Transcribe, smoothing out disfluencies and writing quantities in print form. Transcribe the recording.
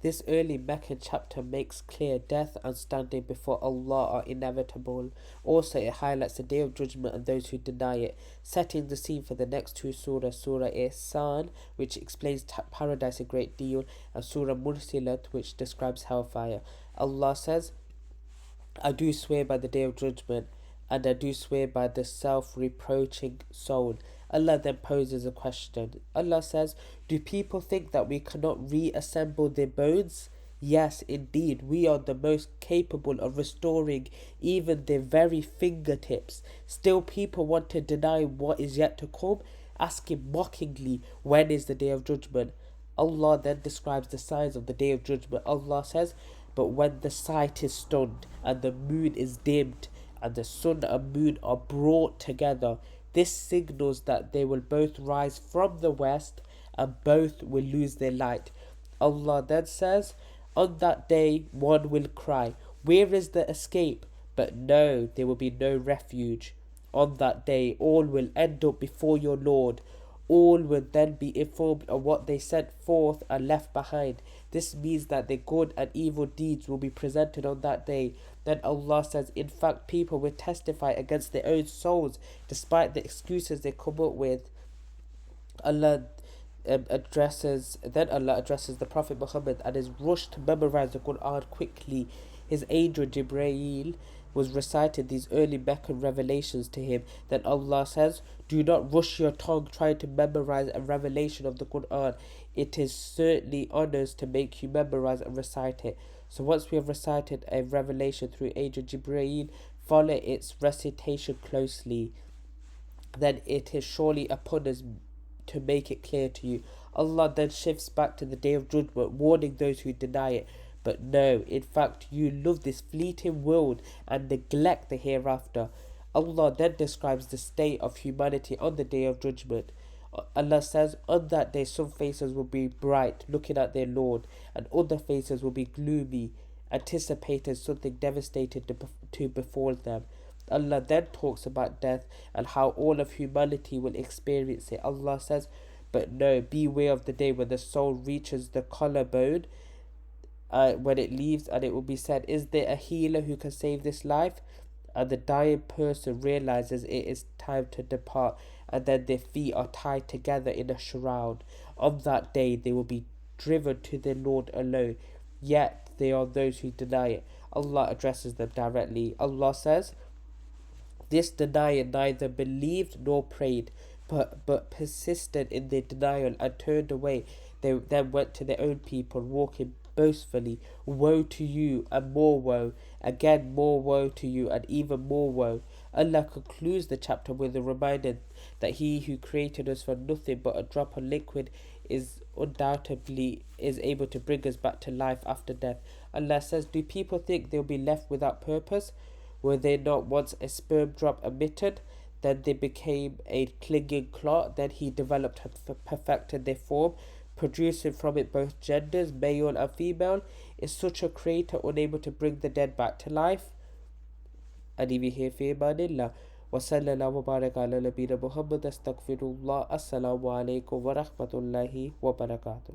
This early Meccan chapter makes clear death and standing before Allah are inevitable. Also, it highlights the Day of Judgment and those who deny it, setting the scene for the next two surahs, Surah Ihsan, which explains paradise a great deal, and Surah Mursilat, which describes hellfire. Allah says, I do swear by the Day of Judgment, and I do swear by the self-reproaching soul. Allah then poses a question. Allah says, do people think that we cannot reassemble their bones? Yes, indeed, we are the most capable of restoring even their very fingertips. Still, people want to deny what is yet to come, asking mockingly, when is the Day of Judgment? Allah then describes the signs of the Day of Judgment. Allah says, but when the sight is stunned, and the moon is dimmed, and the sun and moon are brought together, this signals that they will both rise from the west, and both will lose their light. Allah then says, on that day one will cry, where is the escape? But no, there will be no refuge. On that day all will end up before your Lord. All will then be informed of what they sent forth and left behind. This means that their good and evil deeds will be presented on that day. Then Allah says, in fact, people will testify against their own souls despite the excuses they come up with. Allah addresses the Prophet Muhammad and is rushed to memorize the Quran quickly. His angel Jibreel was reciting these early Meccan revelations to him. Then Allah says, do not rush your tongue trying to memorize a revelation of the Quran. It is certainly honors to make you memorize and recite it. So once we have recited a revelation through angel Jibreel, follow its recitation closely. Then it is surely upon us to make it clear to you. Allah then shifts back to the Day of Judgment, warning those who deny it. But no, in fact, you love this fleeting world and neglect the hereafter. Allah then describes the state of humanity on the Day of Judgment. Allah says, on that day some faces will be bright, looking at their Lord, and other faces will be gloomy, anticipating something devastating to befall them. Allah then talks about death and how all of humanity will experience it. Allah says, but no, beware of the day when the soul reaches the collarbone, when it leaves, and it will be said, is there a healer who can save this life? And the dying person realizes it is time to depart, and then their feet are tied together in a shroud. On that day they will be driven to their Lord alone, yet they are those who deny it. Allah addresses them directly. Allah says, this denier neither believed nor prayed, but persisted in their denial and turned away. They then went to their own people, walking boastfully. Woe to you, and more woe. Again, more woe to you, and even more woe. Allah concludes the chapter with a reminder that He who created us from nothing but a drop of liquid is undoubtedly able to bring us back to life after death. Allah says, do people think they'll be left without purpose? Were they not once a sperm drop emitted? Then they became a clinging clot. Then He developed and perfected their form, producing from it both genders, male and female. Is such a creator unable to bring the dead back to life? And even here, fi amanillah. وصلى الله وبارك على نبينا محمد. استغفر الله. السلام عليكم ورحمة الله وبركاته.